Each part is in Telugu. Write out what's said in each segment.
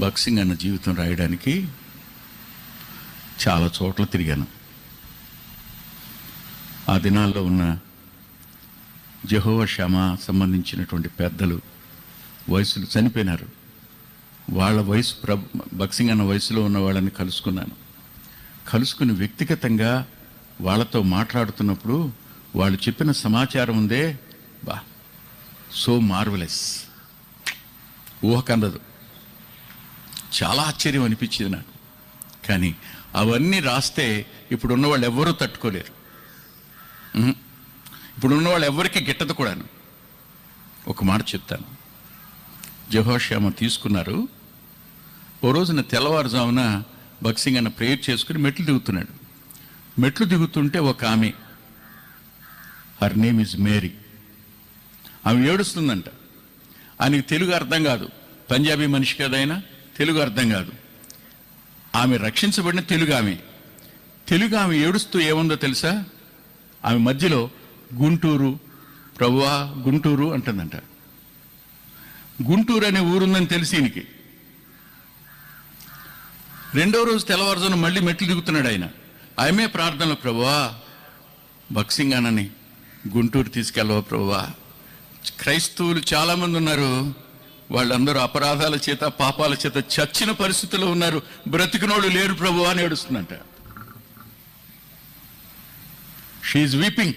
భగత్ సింగ్ అన్న జీవితం రాయడానికి చాలా చోట్ల తిరిగాను. ఆ దినాల్లో ఉన్న జెహోవా షమా సంబంధించినటువంటి పెద్దలు వయసులు చనిపోయినారు. వాళ్ళ వయసు భగత్ సింగ్ అన్న వయసులో ఉన్న వాళ్ళని కలుసుకుని వ్యక్తిగతంగా వాళ్ళతో మాట్లాడుతున్నప్పుడు వాళ్ళు చెప్పిన సమాచారం ఉందే, బా సో మార్వలెస్, ఊహకందదు, చాలా ఆశ్చర్యం అనిపించింది నాకు. కానీ అవన్నీ రాస్తే ఇప్పుడున్న వాళ్ళు ఎవ్వరూ తట్టుకోలేరు. ఇప్పుడున్న వాళ్ళు ఎవరికి గిట్టదు కూడాను. ఒక మాట చెప్తాను. జెహోషామ తీసుకున్నారు. ఓ రోజున తెల్లవారుజామున భగత్ సింగ్ అన్న ప్రేయర్ చేసుకుని మెట్లు దిగుతున్నాడు. మెట్లు దిగుతుంటే ఒక ఆమె, హర్ నేమ్ ఇస్ మేరీ, ఆమె ఏడుస్తుందంట. ఆయనకి తెలుగు అర్థం కాదు, పంజాబీ మనిషి కదైనా తెలుగు అర్థం కాదు. ఆమె రక్షించబడిన తెలుగు ఆమె ఏడుస్తూ ఏముందో తెలుసా? ఆమె మధ్యలో గుంటూరు, ప్రభువా గుంటూరు అంటుందంట. గుంటూరు అనే ఊరుందని తెలిసి ఈయనకి రెండో రోజు తెల్లవారుజామున మళ్ళీ మెట్లు దిగుతున్నాడు ఆయన. ఆమె ప్రార్థనలో, ప్రభువా భగత్ సింగ్ అన్నని గుంటూరు తీసుకెళ్ళవా ప్రభువా, క్రైస్తవులు చాలామంది ఉన్నారు, వాళ్ళందరూ అపరాధాల చేత పాపాల చేత చచ్చిన పరిస్థితుల్లో ఉన్నారు, బ్రతికినోళ్ళు లేరు ప్రభువా అని ఏడుస్తుందంట. She's weeping,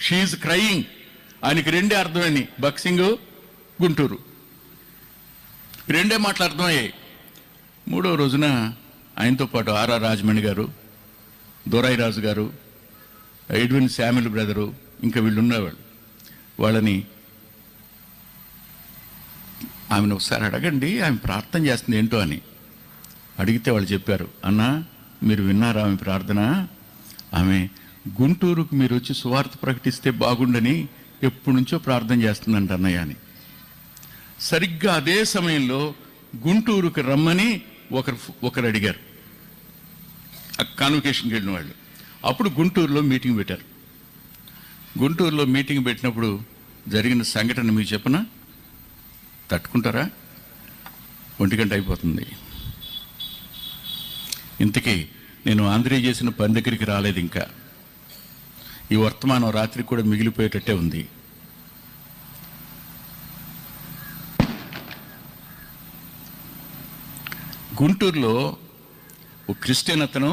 she's crying. ఆయనకి రెండే అర్థమైంది, భగత్ సింగ్ గుంటూరు, రెండే మాటలు అర్థమయ్యాయి. మూడో రోజున ఆయనతో పాటు ఆర్ఆర్ రాజమణి గారు, దొరైరాజు గారు, ఎడ్విన్ శామ్యుల్ బ్రదరు, ఇంకా వీళ్ళు ఉన్నవాళ్ళు. వాళ్ళని ఆమెను ఒకసారి అడగండి, ఆమె ప్రార్థన చేస్తుంది ఏంటో అని అడిగితే వాళ్ళు చెప్పారు, అన్న మీరు విన్నారా ఆమె ప్రార్థన? ఆమె గుంటూరుకు మీరు వచ్చి సువార్త ప్రకటిస్తే బాగుండని ఎప్పటి నుంచో ప్రార్థన చేస్తుందంట అన్నయ్య అని. సరిగ్గా అదే సమయంలో గుంటూరుకు రమ్మని ఒకరు అడిగారు, కాన్వకేషన్కి వెళ్ళిన వాళ్ళు. అప్పుడు గుంటూరులో మీటింగ్ పెట్టారు. గుంటూరులో మీటింగ్ పెట్టినప్పుడు జరిగిన సంఘటన మీకు చెప్పనా? తట్టుకుంటారా? 1 గంట అయిపోతుంది. ఇంతకీ నేను ఆంధ్రయ్య చేసిన పని దగ్గరికి రాలేదు. ఇంకా ఈ వర్తమానం రాత్రి కూడా మిగిలిపోయేటట్టే ఉంది. గుంటూరులో ఒక క్రిస్టియన్ అతను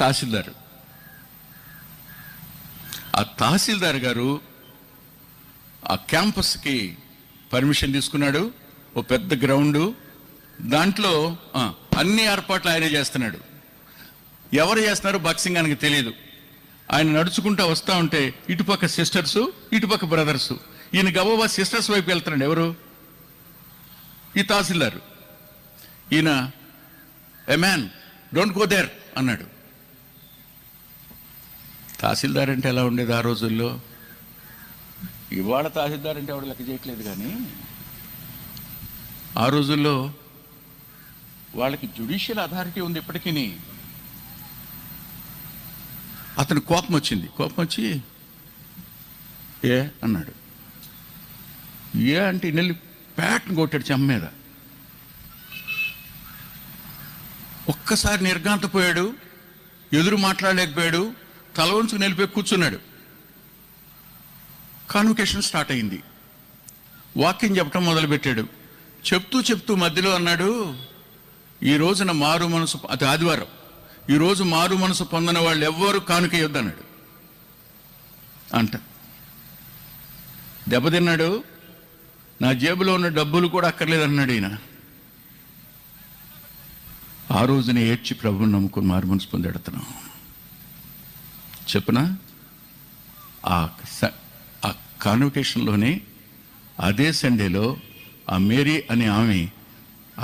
తహసీల్దారు. ఆ తహసీల్దార్ గారు ఆ క్యాంపస్కి పర్మిషన్ తీసుకున్నాడు. ఓ పెద్ద గ్రౌండు, దాంట్లో అన్ని ఏర్పాట్లు ఆయనే చేస్తున్నాడు. ఎవరు చేస్తున్నారో భగత్ సింగ్ ఆయనకి తెలియదు. ఆయన నడుచుకుంటూ వస్తూ ఉంటే ఇటుపక్క సిస్టర్సు, ఇటుపక్క బ్రదర్సు. ఈయన గబోబా సిస్టర్స్ వైపు వెళ్తున్నాడు. ఎవరు? ఈ తహసీల్దారు. ఈయన, a man don't go there అన్నాడు. తహసీల్దార్ అంటే ఎలా ఉండేది ఆ రోజుల్లో? ఇవాళ తహసీల్దార్ అంటే ఎవడు లెక్క చేయట్లేదు, కానీ ఆ రోజుల్లో వాళ్ళకి జ్యుడిషియల్ అథారిటీ ఉంది ఇప్పటికీ. అతను కోపం వచ్చి ఏ అన్నాడు. ఏ అంటే నెల్లి ప్యాట్ని కొట్టాడు చెమ్మ మీద. ఒక్కసారి నిర్ఘాంతపోయాడు, ఎదురు మాట్లాడలేకపోయాడు, తల వంచుకు నిలిపి కూర్చున్నాడు. కాన్వకేషన్ స్టార్ట్ అయింది. వాక్యం చెప్పడం మొదలుపెట్టాడు. చెప్తూ మధ్యలో అన్నాడు, ఈ రోజున మారు మనసు, అది ఆదివారం, ఈరోజు మారు మనసు పొందిన వాళ్ళు ఎవ్వరూ కానుకేయొద్దన్నాడు అంట. దెబ్బతిన్నాడు. నా జేబులో ఉన్న డబ్బులు కూడా అక్కర్లేదన్నాడు ఈయన. ఆ రోజున ఏడ్చి ప్రభువుని నమ్ముకుని మారు మనసు పొందాడు అతను. చెప్పనా? ఆ కాన్వకేషన్లోనే అదే సండేలో ఆ మేరీ అనే ఆమె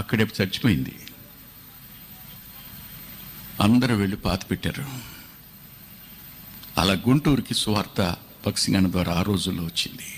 అక్కడే చచ్చిపోయింది. అందరూ వెళ్ళి పాతి పెట్టారు. అలా గుంటూరుకి సువార్త భగత్ సింగ్ అన్న ద్వారా ఆ రోజుల్లో వచ్చింది.